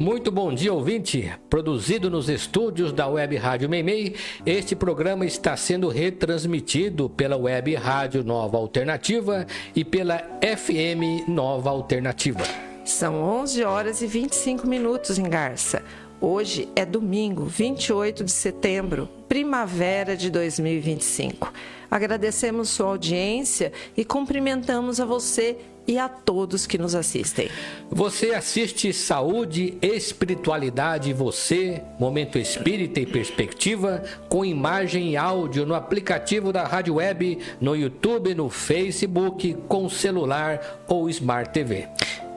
Muito bom dia, ouvinte. Produzido nos estúdios da Web Rádio Meimei, este programa está sendo retransmitido pela Web Rádio Nova Alternativa e pela FM Nova Alternativa. São 11 horas e 25 minutos em Garça. Hoje é domingo, 28 de setembro, primavera de 2025. Agradecemos sua audiência e cumprimentamos a você e a todos que nos assistem. Você assiste Saúde, Espiritualidade e Você, Momento Espírita e Perspectiva, com imagem e áudio no aplicativo da Rádio Web, no YouTube, no Facebook, com celular ou Smart TV.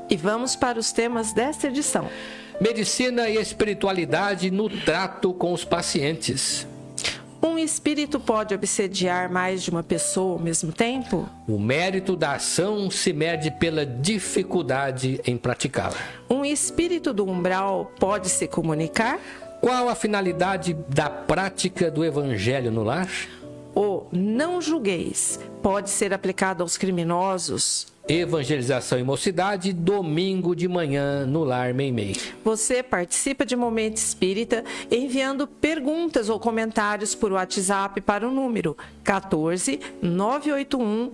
E vamos para os temas desta edição. Medicina e espiritualidade no trato com os pacientes. Um espírito pode obsediar mais de uma pessoa ao mesmo tempo? O mérito da ação se mede pela dificuldade em praticá-la. Um espírito do umbral pode se comunicar? Qual a finalidade da prática do evangelho no lar? O não julgueis pode ser aplicado aos criminosos? Evangelização e Mocidade, domingo de manhã no Lar Meimei. Você participa de Momento Espírita enviando perguntas ou comentários por WhatsApp para o número 14 981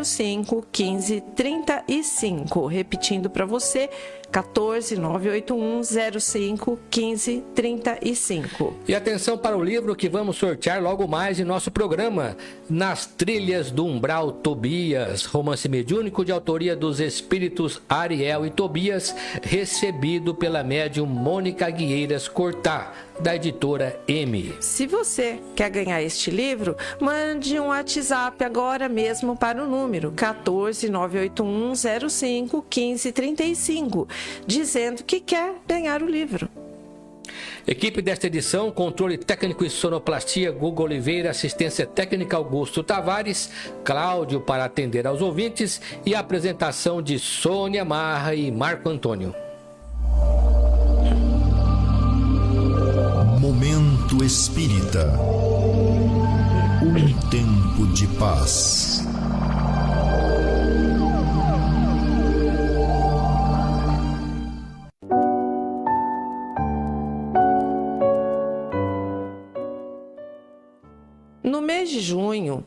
05 15 35. Repetindo para você, 14 981 05 15 35. E atenção para o livro que vamos sortear logo mais em nosso programa, Nas Trilhas do Umbral, Tobias, romance mediúnico de autoria dos espíritos Ariel e Tobias, recebido pela médium Mônica Guieiras Cortá, da editora M. Se você quer ganhar este livro, mande um WhatsApp agora mesmo para o número 14 981 05 15 35, dizendo que quer ganhar o livro. Equipe desta edição, controle técnico e sonoplastia, Guga Oliveira, assistência técnica Augusto Tavares, Cláudio para atender aos ouvintes e a apresentação de Sônia Marra e Marco Antônio. Momento Espírita. Um tempo de paz. No mês de junho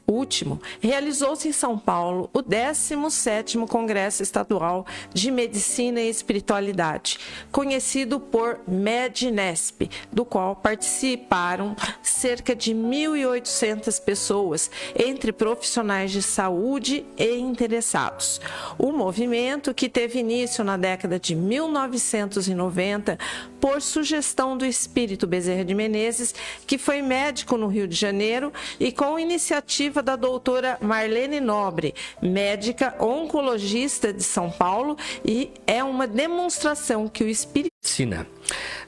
último, realizou-se em São Paulo o 17º Congresso Estadual de Medicina e Espiritualidade, conhecido por MEDINESP, do qual participaram cerca de 1.800 pessoas, entre profissionais de saúde e interessados. O movimento, que teve início na década de 1990, por sugestão do espírito Bezerra de Menezes, que foi médico no Rio de Janeiro, e com iniciativa da doutora Marlene Nobre, médica oncologista de São Paulo, e é uma demonstração que o espírito...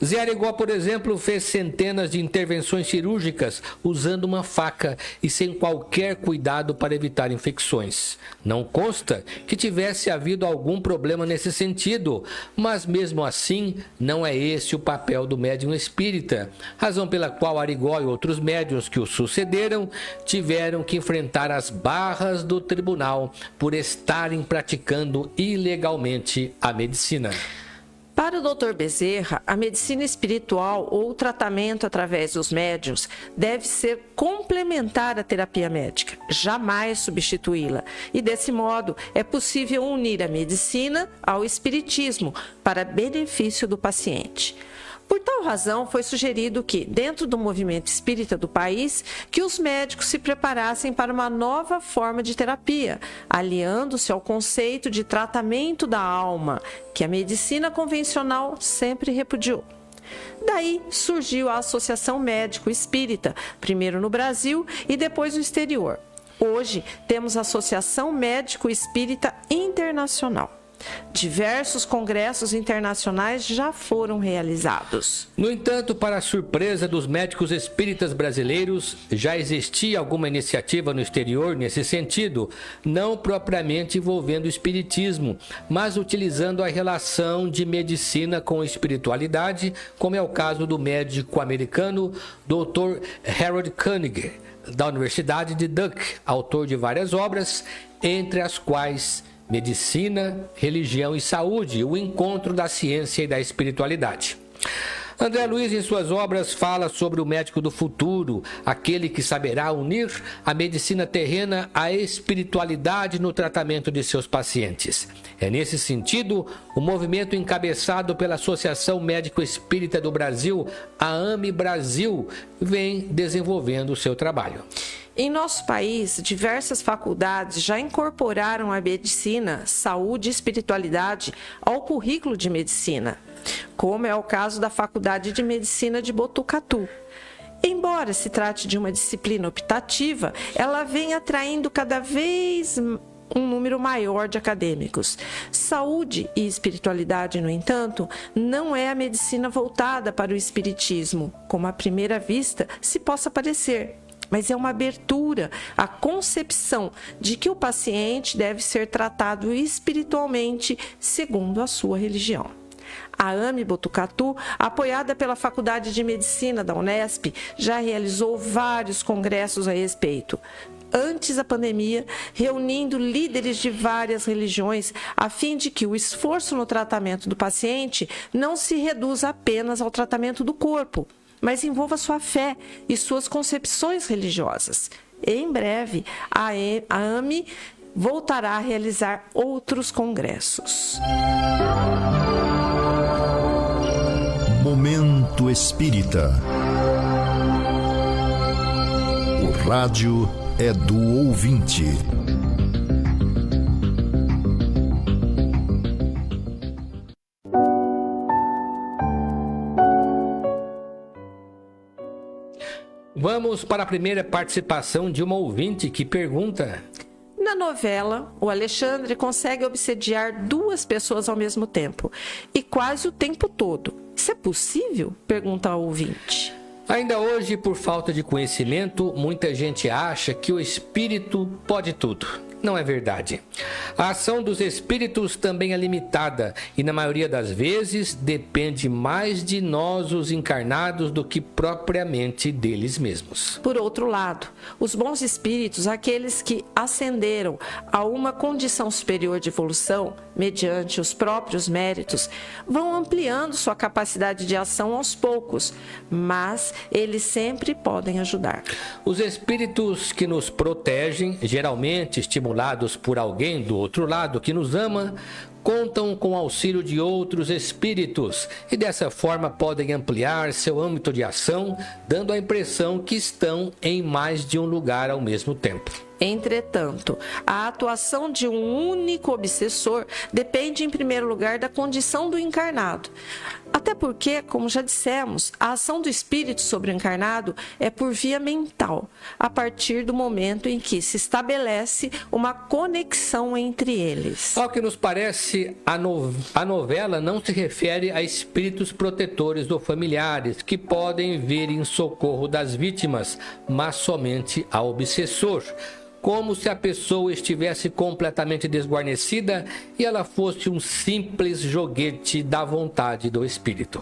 Zé Arigó, por exemplo, fez centenas de intervenções cirúrgicas usando uma faca e sem qualquer cuidado para evitar infecções. Não consta que tivesse havido algum problema nesse sentido, mas mesmo assim não é esse o papel do médium espírita, razão pela qual Arigó e outros médiuns que o sucederam tiveram que enfrentar as barras do tribunal por estarem praticando ilegalmente a medicina. Para o Dr. Bezerra, a medicina espiritual ou o tratamento através dos médiuns deve ser complementar à terapia médica, jamais substituí-la. E desse modo é possível unir a medicina ao espiritismo para benefício do paciente. Por tal razão, foi sugerido que, dentro do movimento espírita do país, que os médicos se preparassem para uma nova forma de terapia, aliando-se ao conceito de tratamento da alma, que a medicina convencional sempre repudiou. Daí surgiu a Associação Médico Espírita, primeiro no Brasil e depois no exterior. Hoje, temos a Associação Médico Espírita Internacional. Diversos congressos internacionais já foram realizados. No entanto, para a surpresa dos médicos espíritas brasileiros, já existia alguma iniciativa no exterior nesse sentido, não propriamente envolvendo o espiritismo, mas utilizando a relação de medicina com espiritualidade, como é o caso do médico americano Dr. Harold Koenig, da Universidade de Duke, autor de várias obras, entre as quais Medicina, Religião e Saúde, o encontro da ciência e da espiritualidade. André Luiz, em suas obras, fala sobre o médico do futuro, aquele que saberá unir a medicina terrena à espiritualidade no tratamento de seus pacientes. É nesse sentido, o movimento encabeçado pela Associação Médico Espírita do Brasil, a AME Brasil, vem desenvolvendo o seu trabalho. Em nosso país, diversas faculdades já incorporaram a medicina, saúde e espiritualidade ao currículo de medicina, como é o caso da Faculdade de Medicina de Botucatu. Embora se trate de uma disciplina optativa, ela vem atraindo cada vez um número maior de acadêmicos. Saúde e espiritualidade, no entanto, não é a medicina voltada para o espiritismo, como à primeira vista se possa parecer, mas é uma abertura à concepção de que o paciente deve ser tratado espiritualmente segundo a sua religião. A AME Botucatu, apoiada pela Faculdade de Medicina da Unesp, já realizou vários congressos a respeito. Antes da pandemia, reunindo líderes de várias religiões, a fim de que o esforço no tratamento do paciente não se reduza apenas ao tratamento do corpo, mas envolva sua fé e suas concepções religiosas. Em breve, a AME voltará a realizar outros congressos. Momento Espírita. O rádio é do ouvinte. Vamos para a primeira participação de uma ouvinte que pergunta: na novela, o Alexandre consegue obsediar duas pessoas ao mesmo tempo, e quase o tempo todo. Isso é possível? Pergunta a ouvinte. Ainda hoje, por falta de conhecimento, muita gente acha que o espírito pode tudo. Não é verdade. A ação dos espíritos também é limitada e, na maioria das vezes, depende mais de nós, os encarnados, do que propriamente deles mesmos. Por outro lado, os bons espíritos, aqueles que ascenderam a uma condição superior de evolução, mediante os próprios méritos, vão ampliando sua capacidade de ação aos poucos, mas eles sempre podem ajudar. Os espíritos que nos protegem, geralmente estimulados por alguém do outro lado que nos ama, contam com o auxílio de outros espíritos e dessa forma podem ampliar seu âmbito de ação, dando a impressão que estão em mais de um lugar ao mesmo tempo. Entretanto, a atuação de um único obsessor depende, em primeiro lugar, da condição do encarnado. Até porque, como já dissemos, a ação do espírito sobre o encarnado é por via mental, a partir do momento em que se estabelece uma conexão entre eles. Ao que nos parece, a novela não se refere a espíritos protetores ou familiares que podem vir em socorro das vítimas, mas somente ao obsessor, como se a pessoa estivesse completamente desguarnecida e ela fosse um simples joguete da vontade do espírito.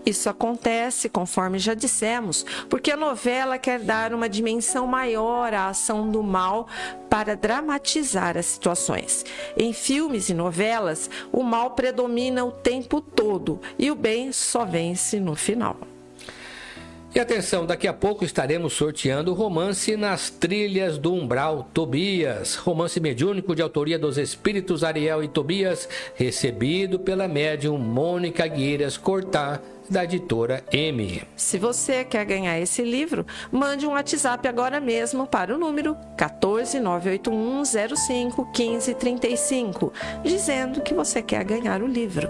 Isso acontece, conforme já dissemos, porque a novela quer dar uma dimensão maior à ação do mal para dramatizar as situações. Em filmes e novelas, o mal predomina o tempo todo e o bem só vence no final. E atenção, daqui a pouco estaremos sorteando o romance Nas Trilhas do Umbral, Tobias, romance mediúnico de autoria dos espíritos Ariel e Tobias, recebido pela médium Mônica Gueiras Cortá, da editora M. Se você quer ganhar esse livro, mande um WhatsApp agora mesmo para o número 14981051535, dizendo que você quer ganhar o livro.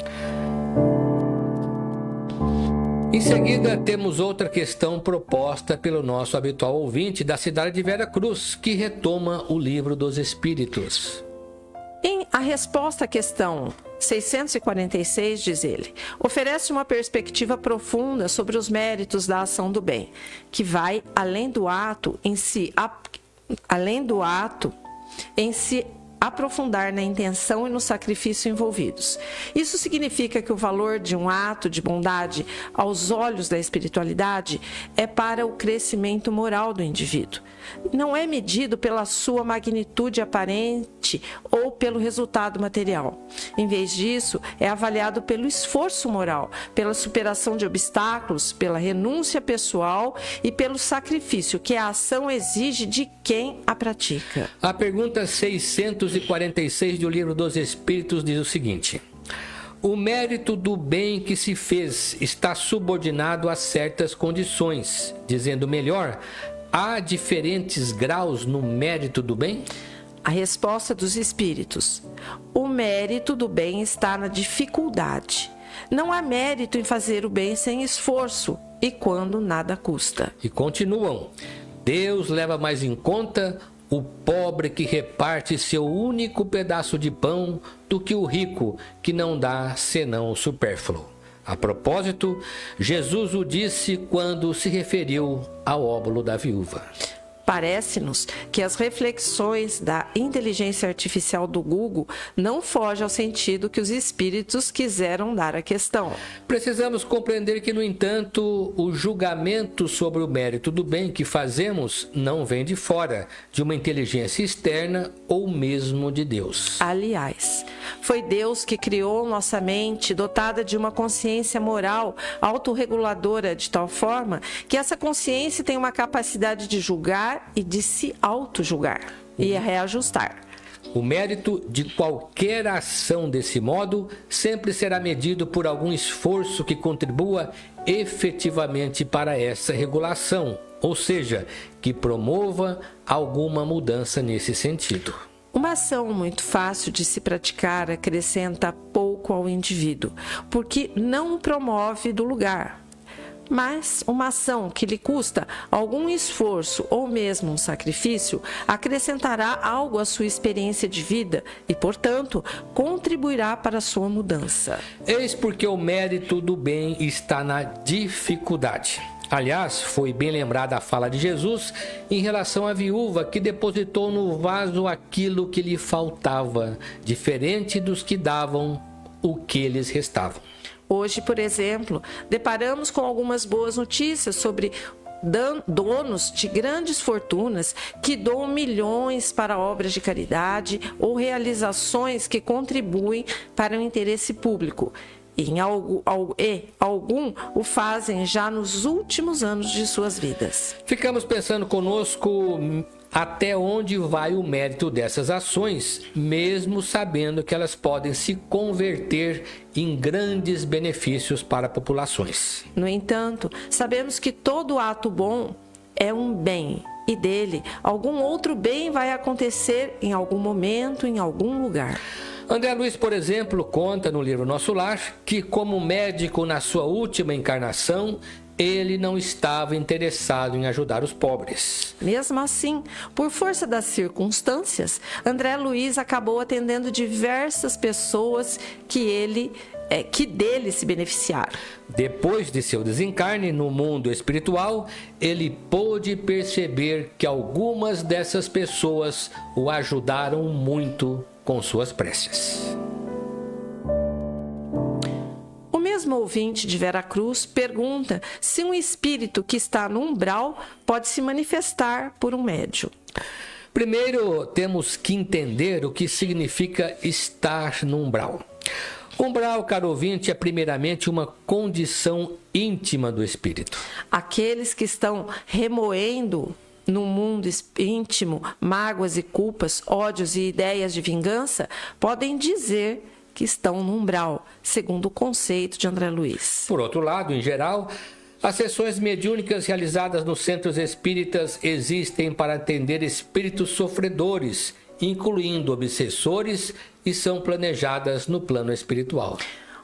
Em seguida, temos outra questão proposta pelo nosso habitual ouvinte da cidade de Vera Cruz, que retoma o Livro dos Espíritos. A resposta à questão 646, diz ele, oferece uma perspectiva profunda sobre os méritos da ação do bem, que vai além do ato em si aprofundar na intenção e no sacrifício envolvidos. Isso significa que o valor de um ato de bondade aos olhos da espiritualidade é para o crescimento moral do indivíduo. Não é medido pela sua magnitude aparente ou pelo resultado material. Em vez disso, é avaliado pelo esforço moral, pela superação de obstáculos, pela renúncia pessoal e pelo sacrifício que a ação exige de quem a pratica. A pergunta 646 do Livro dos Espíritos diz o seguinte: o mérito do bem que se fez está subordinado a certas condições. Dizendo melhor, há diferentes graus no mérito do bem? A resposta dos espíritos: o mérito do bem está na dificuldade. Não há mérito em fazer o bem sem esforço e quando nada custa. E continuam: Deus leva mais em conta o pobre que reparte seu único pedaço de pão do que o rico que não dá senão o supérfluo. A propósito, Jesus o disse quando se referiu ao óbolo da viúva. Parece-nos que as reflexões da inteligência artificial do Google não fogem ao sentido que os espíritos quiseram dar à questão. Precisamos compreender que, no entanto, o julgamento sobre o mérito do bem que fazemos não vem de fora, de uma inteligência externa ou mesmo de Deus. Aliás, foi Deus que criou nossa mente dotada de uma consciência moral autorreguladora de tal forma que essa consciência tem uma capacidade de julgar e de se auto-julgar e reajustar. O mérito de qualquer ação desse modo sempre será medido por algum esforço que contribua efetivamente para essa regulação, ou seja, que promova alguma mudança nesse sentido. Uma ação muito fácil de se praticar acrescenta pouco ao indivíduo, porque não o promove do lugar. Mas uma ação que lhe custa algum esforço ou mesmo um sacrifício acrescentará algo à sua experiência de vida e, portanto, contribuirá para a sua mudança. Eis porque o mérito do bem está na dificuldade. Aliás, foi bem lembrada a fala de Jesus em relação à viúva que depositou no vaso aquilo que lhe faltava, diferente dos que davam o que lhes restava. Hoje, por exemplo, deparamos com algumas boas notícias sobre donos de grandes fortunas que doam milhões para obras de caridade ou realizações que contribuem para o interesse público. E algum o fazem já nos últimos anos de suas vidas. Ficamos pensando conosco até onde vai o mérito dessas ações, mesmo sabendo que elas podem se converter em grandes benefícios para populações. No entanto, sabemos que todo ato bom é um bem e dele algum outro bem vai acontecer em algum momento, em algum lugar. André Luiz, por exemplo, conta no livro Nosso Lar que, como médico na sua última encarnação, ele não estava interessado em ajudar os pobres. Mesmo assim, por força das circunstâncias, André Luiz acabou atendendo diversas pessoas que dele se beneficiaram. Depois de seu desencarne no mundo espiritual, ele pôde perceber que algumas dessas pessoas o ajudaram muito com suas preces. O mesmo ouvinte de Veracruz pergunta se um espírito que está no umbral pode se manifestar por um médium. Primeiro, temos que entender o que significa estar no umbral. Umbral, caro ouvinte, é primeiramente uma condição íntima do espírito. Aqueles que estão remoendo no mundo íntimo mágoas e culpas, ódios e ideias de vingança, podem dizer que estão no umbral, segundo o conceito de André Luiz. Por outro lado, em geral, as sessões mediúnicas realizadas nos centros espíritas existem para atender espíritos sofredores, incluindo obsessores, e são planejadas no plano espiritual.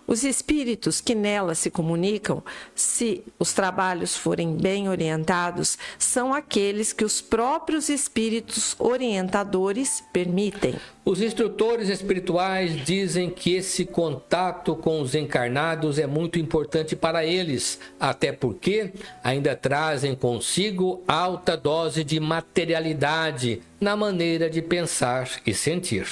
Os espíritos que nelas se comunicam, se os trabalhos forem bem orientados, são aqueles que os próprios espíritos orientadores permitem. Os instrutores espirituais dizem que esse contato com os encarnados é muito importante para eles, até porque ainda trazem consigo alta dose de materialidade, na maneira de pensar e sentir.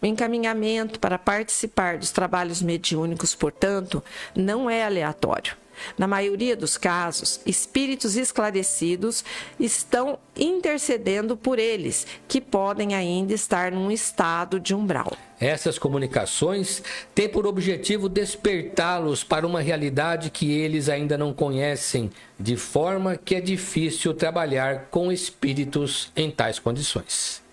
O encaminhamento para participar dos trabalhos mediúnicos, portanto, não é aleatório. Na maioria dos casos, espíritos esclarecidos estão intercedendo por eles, que podem ainda estar num estado de umbral. Essas comunicações têm por objetivo despertá-los para uma realidade que eles ainda não conhecem, de forma que é difícil trabalhar com espíritos em tais condições.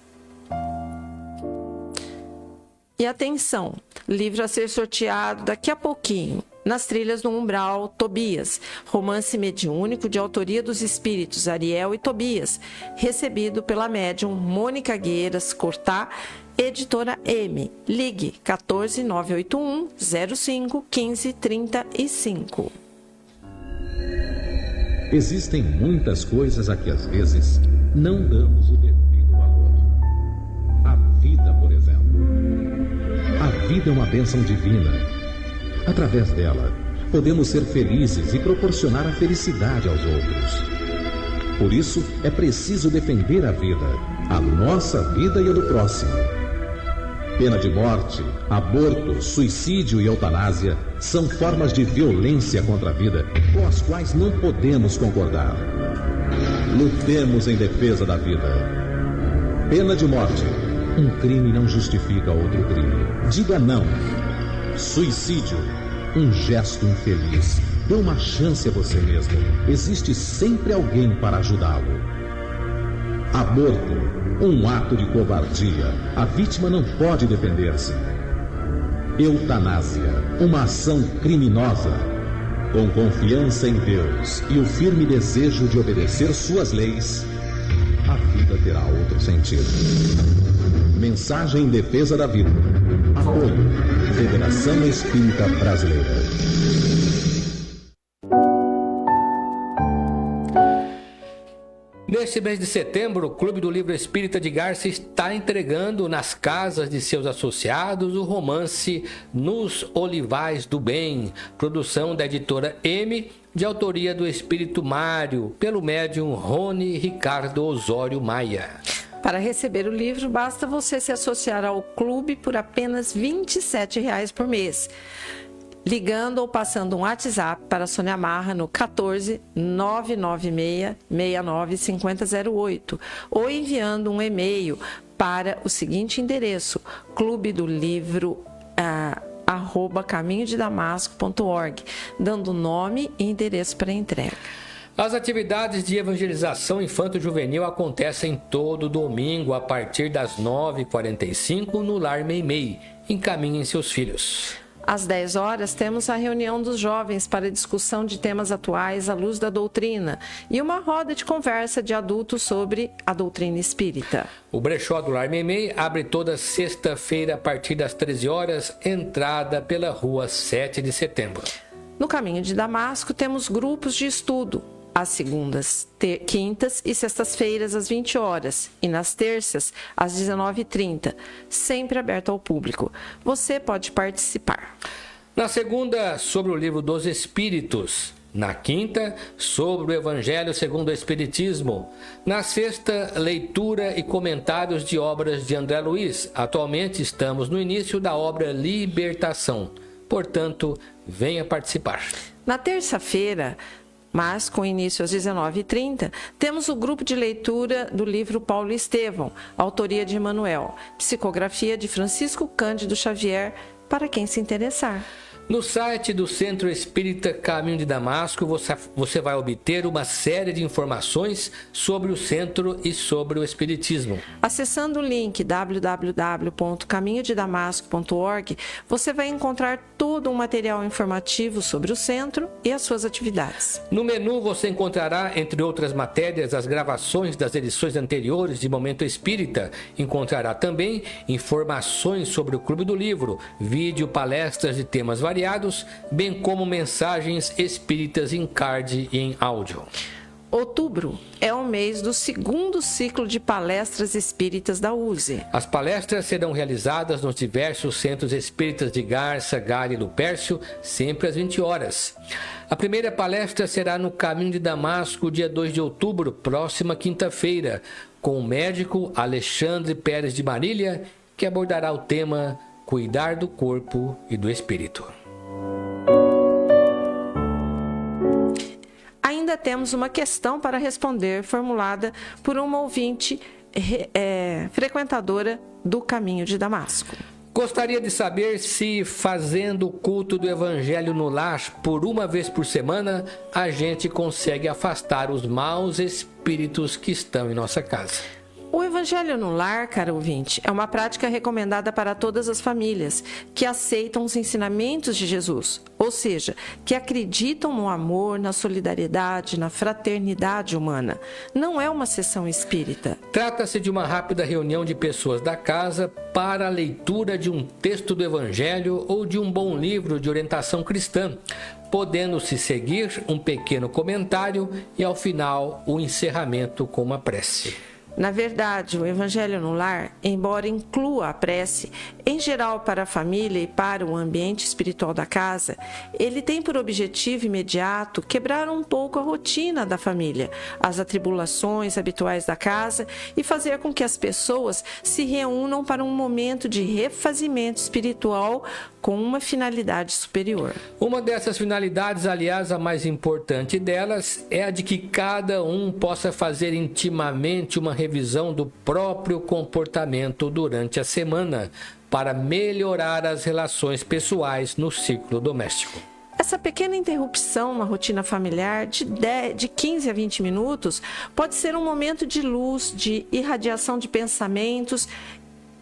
E atenção, livro a ser sorteado daqui a pouquinho. Nas Trilhas do Umbral, Tobias, romance mediúnico de autoria dos espíritos Ariel e Tobias, recebido pela médium Mônica Gueiras Cortá, editora M. Ligue 14 981 05 15 35. Existem muitas coisas a que às vezes não damos o devido valor. A vida, por exemplo. A vida é uma bênção divina. Através dela, podemos ser felizes e proporcionar a felicidade aos outros. Por isso, é preciso defender a vida, a nossa vida e a do próximo. Pena de morte, aborto, suicídio e eutanásia são formas de violência contra a vida com as quais não podemos concordar. Lutemos em defesa da vida. Pena de morte. Um crime não justifica outro crime. Diga não. Suicídio, um gesto infeliz. Dê uma chance a você mesmo. Existe sempre alguém para ajudá-lo. Aborto, um ato de covardia. A vítima não pode defender-se. Eutanásia, uma ação criminosa. Com confiança em Deus e o firme desejo de obedecer suas leis, a vida terá outro sentido. Mensagem em defesa da vida. Apoio. Federação Espírita Brasileira. Neste mês de setembro, o Clube do Livro Espírita de Garça está entregando nas casas de seus associados o romance Nos Olivais do Bem, produção da editora M, de autoria do Espírito Mário, pelo médium Rony Ricardo Osório Maia. Para receber o livro, basta você se associar ao clube por apenas R$ 27,00 por mês, ligando ou passando um WhatsApp para a Sônia Marra no 14 996 69 5008 ou enviando um e-mail para o seguinte endereço: clubedolivro@caminhodedamasco.org, dando nome e endereço para entrega. As atividades de evangelização infanto-juvenil acontecem todo domingo a partir das 9h45 no Lar Meimei. Encaminhem seus filhos. Às 10 horas, temos a reunião dos jovens para discussão de temas atuais à luz da doutrina e uma roda de conversa de adultos sobre a doutrina espírita. O brechó do Lar Meimei abre toda sexta-feira a partir das 13 horas, entrada pela rua 7 de setembro. No Caminho de Damasco, temos grupos de estudo, às segundas, quintas e sextas-feiras às 20 horas e nas terças às 19h30, sempre aberto ao público. Você pode participar. Na segunda, sobre o Livro dos Espíritos. Na quinta, sobre o Evangelho segundo o Espiritismo. Na sexta, leitura e comentários de obras de André Luiz. Atualmente estamos no início da obra Libertação. Portanto, venha participar. Na terça-feira, mas com início às 19h30, temos o grupo de leitura do livro Paulo Estevão, autoria de Emmanuel, psicografia de Francisco Cândido Xavier, para quem se interessar. No site do Centro Espírita Caminho de Damasco, você vai obter uma série de informações sobre o centro e sobre o Espiritismo. Acessando o link www.caminhodedamasco.org, você vai encontrar todo um material informativo sobre o centro e as suas atividades. No menu você encontrará, entre outras matérias, as gravações das edições anteriores de Momento Espírita. Encontrará também informações sobre o Clube do Livro, vídeo, palestras de temas variados, bem como mensagens espíritas em card e em áudio. Outubro é o mês do segundo ciclo de palestras espíritas da USE. As palestras serão realizadas nos diversos centros espíritas de Garça, Galha e Lupércio, sempre às 20 horas. A primeira palestra será no Caminho de Damasco, dia 2 de outubro, próxima quinta-feira, com o médico Alexandre Pérez de Marília, que abordará o tema Cuidar do Corpo e do Espírito. Ainda temos uma questão para responder, formulada por uma ouvinte frequentadora do Caminho de Damasco. Gostaria de saber se, fazendo o culto do Evangelho no lar por uma vez por semana, a gente consegue afastar os maus espíritos que estão em nossa casa. O Evangelho no lar, caro ouvinte, é uma prática recomendada para todas as famílias que aceitam os ensinamentos de Jesus, ou seja, que acreditam no amor, na solidariedade, na fraternidade humana. Não é uma sessão espírita. Trata-se de uma rápida reunião de pessoas da casa para a leitura de um texto do Evangelho ou de um bom livro de orientação cristã, podendo-se seguir um pequeno comentário e, ao final, o encerramento com uma prece. Na verdade, o Evangelho no lar, embora inclua a prece, em geral para a família e para o ambiente espiritual da casa, ele tem por objetivo imediato quebrar um pouco a rotina da família, as atribulações habituais da casa e fazer com que as pessoas se reúnam para um momento de refazimento espiritual com uma finalidade superior. Uma dessas finalidades, aliás, a mais importante delas, é a de que cada um possa fazer intimamente uma revisão do próprio comportamento durante a semana, para melhorar as relações pessoais no ciclo doméstico. Essa pequena interrupção na rotina familiar de 15 a 20 minutos pode ser um momento de luz, de irradiação de pensamentos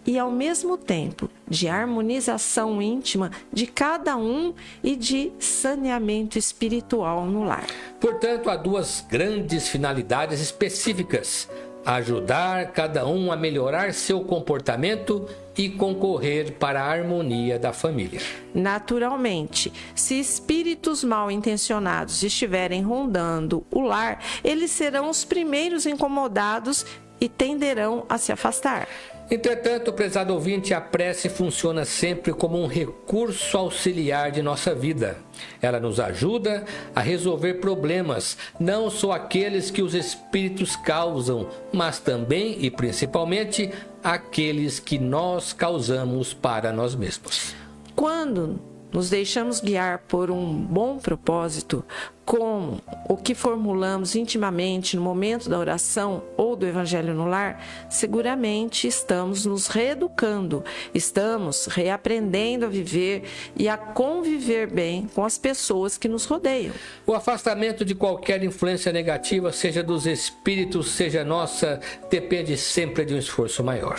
e, ao mesmo tempo, de harmonização íntima de cada um e de saneamento espiritual no lar. Portanto, há duas grandes finalidades específicas: ajudar cada um a melhorar seu comportamento e concorrer para a harmonia da família. Naturalmente, se espíritos mal intencionados estiverem rondando o lar, eles serão os primeiros incomodados e tenderão a se afastar. Entretanto, prezado ouvinte, a prece funciona sempre como um recurso auxiliar de nossa vida. Ela nos ajuda a resolver problemas, não só aqueles que os espíritos causam, mas também e principalmente aqueles que nós causamos para nós mesmos. Quando nos deixamos guiar por um bom propósito, com o que formulamos intimamente no momento da oração ou do Evangelho no lar, seguramente estamos nos reeducando, estamos reaprendendo a viver e a conviver bem com as pessoas que nos rodeiam. O afastamento de qualquer influência negativa, seja dos espíritos, seja nossa, depende sempre de um esforço maior.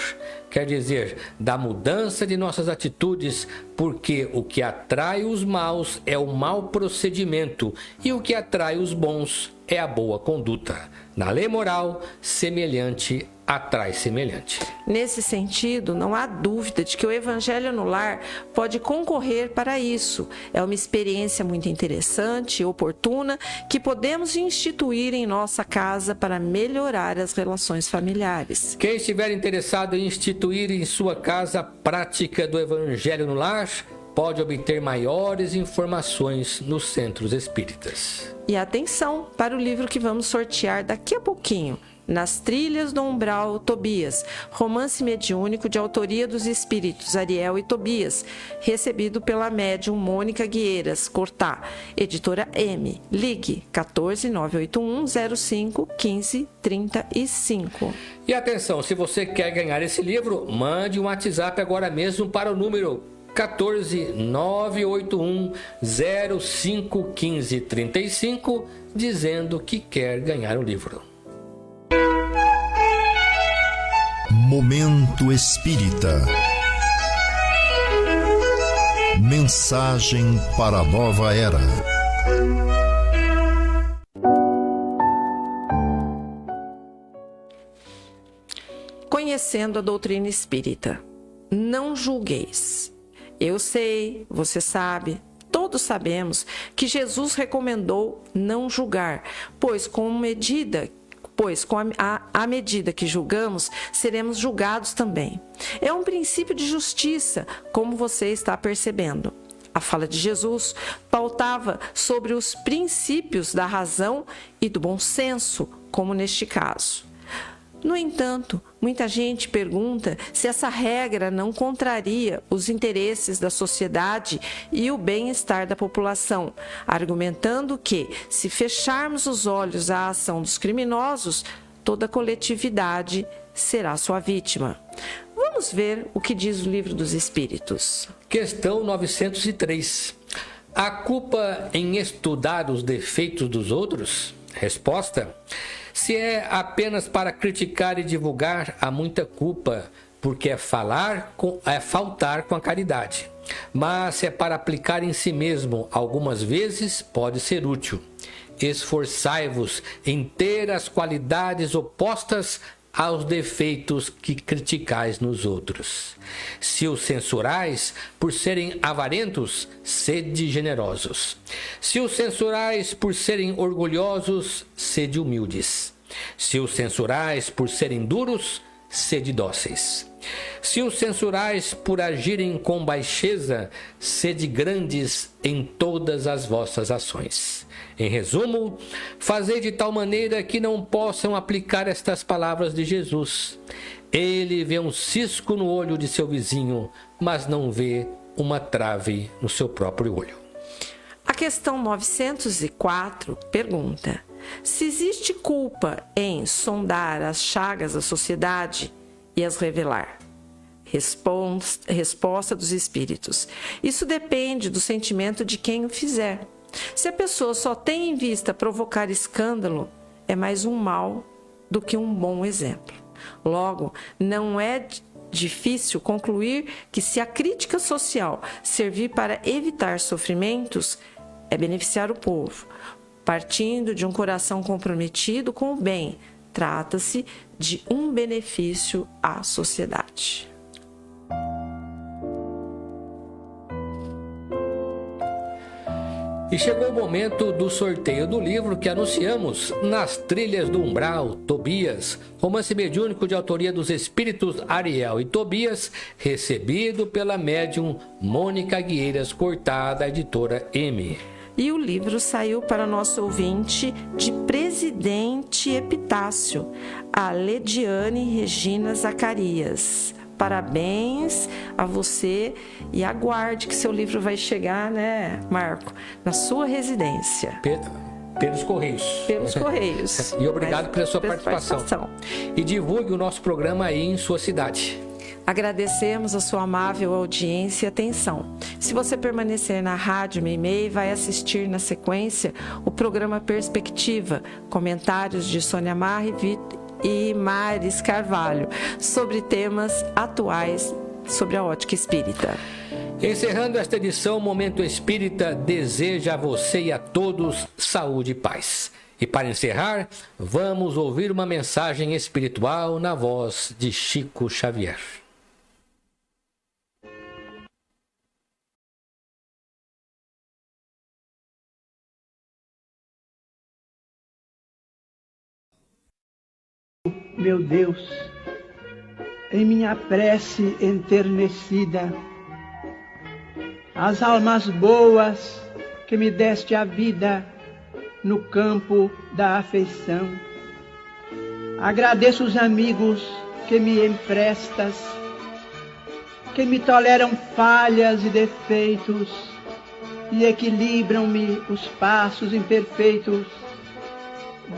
Quer dizer, da mudança de nossas atitudes, porque o que atrai os maus é o mau procedimento e o que atrai os bons é a boa conduta. Na lei moral, semelhante atrai semelhante. Nesse sentido, não há dúvida de que o Evangelho no lar pode concorrer para isso. É uma experiência muito interessante e oportuna que podemos instituir em nossa casa para melhorar as relações familiares. Quem estiver interessado em instituir em sua casa a prática do Evangelho no lar, pode obter maiores informações nos centros espíritas. E atenção para o livro que vamos sortear daqui a pouquinho. Nas Trilhas do Umbral, Tobias, romance mediúnico de autoria dos espíritos Ariel e Tobias, recebido pela médium Mônica Guieiras, Cortá, editora M. Ligue 14 981 05 15 35. E atenção, se você quer ganhar esse livro, mande um WhatsApp agora mesmo para o número 14 981 05 15 35, dizendo que quer ganhar o livro. Momento Espírita. Mensagem para a nova era. Conhecendo a doutrina espírita. Não julgueis. Eu sei, você sabe, todos sabemos que Jesus recomendou não julgar, pois com a medida que julgamos, seremos julgados também. É um princípio de justiça, como você está percebendo. A fala de Jesus pautava sobre os princípios da razão e do bom senso, como neste caso. No entanto, muita gente pergunta se essa regra não contraria os interesses da sociedade e o bem-estar da população, argumentando que, se fecharmos os olhos à ação dos criminosos, toda a coletividade será sua vítima. Vamos ver o que diz o Livro dos Espíritos. Questão 903. A culpa em estudar os defeitos dos outros? Resposta: se é apenas para criticar e divulgar, há muita culpa, porque é faltar com a caridade. Mas se é para aplicar em si mesmo, algumas vezes pode ser útil. Esforçai-vos em ter as qualidades opostas aos defeitos que criticais nos outros. Se os censurais por serem avarentos, sede generosos. Se os censurais por serem orgulhosos, sede humildes. Se os censurais por serem duros, sede dóceis. Se os censurais por agirem com baixeza, sede grandes em todas as vossas ações. Em resumo, fazei de tal maneira que não possam aplicar estas palavras de Jesus. Ele vê um cisco no olho de seu vizinho, mas não vê uma trave no seu próprio olho. A questão 904 pergunta: se existe culpa em sondar as chagas da sociedade e as revelar? Resposta dos Espíritos: isso depende do sentimento de quem o fizer. Se a pessoa só tem em vista provocar escândalo, é mais um mal do que um bom exemplo. Logo, não é difícil concluir que, se a crítica social servir para evitar sofrimentos, é beneficiar o povo. Partindo de um coração comprometido com o bem, trata-se de um benefício à sociedade. E chegou o momento do sorteio do livro que anunciamos nas Trilhas do Umbral, Tobias, romance mediúnico de autoria dos espíritos Ariel e Tobias, recebido pela médium Mônica Guieiras Cortá, da editora M. E o livro saiu para nosso ouvinte de Presidente Epitácio, a Lediane Regina Zacarias. Parabéns a você e aguarde que seu livro vai chegar, né, Marco, na sua residência. Pelos Correios. Pelos Correios. E obrigado pela sua participação. E divulgue o nosso programa aí em sua cidade. Agradecemos a sua amável audiência e atenção. Se você permanecer na Rádio Meimei, vai assistir na sequência o programa Perspectiva, comentários de Sônia Marri e Maris Carvalho, sobre temas atuais sobre a ótica espírita. Encerrando esta edição, o Momento Espírita deseja a você e a todos saúde e paz. E para encerrar, vamos ouvir uma mensagem espiritual na voz de Chico Xavier. Meu Deus, em minha prece enternecida, as almas boas que me deste a vida no campo da afeição. Agradeço os amigos que me emprestas, que me toleram falhas e defeitos e equilibram-me os passos imperfeitos,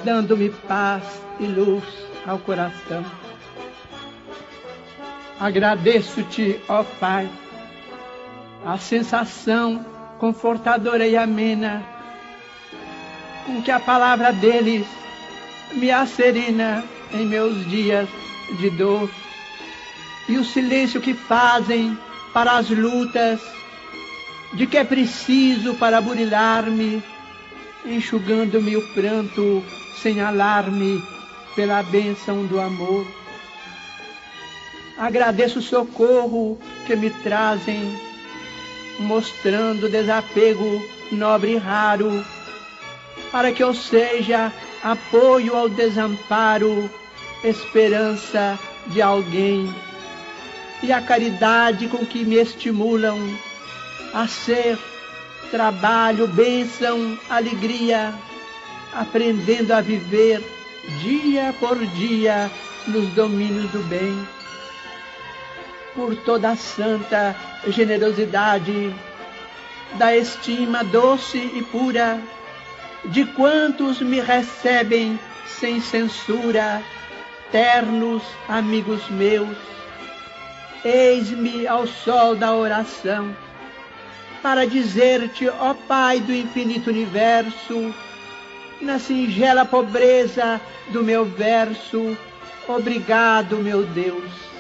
dando-me paz e luz ao coração. Agradeço-te, ó Pai, a sensação confortadora e amena com que a palavra deles me acerina em meus dias de dor, e o silêncio que fazem para as lutas de que é preciso para burilar-me, enxugando-me o pranto sem alarme pela bênção do amor. Agradeço o socorro que me trazem, mostrando desapego nobre e raro, para que eu seja apoio ao desamparo, esperança de alguém, e a caridade com que me estimulam a ser trabalho, bênção, alegria, aprendendo a viver dia por dia nos domínios do bem, por toda a santa generosidade da estima doce e pura de quantos me recebem sem censura, ternos amigos meus. Eis-me ao sol da oração, para dizer-te, ó Pai do infinito universo, na singela pobreza do meu verso, obrigado, meu Deus.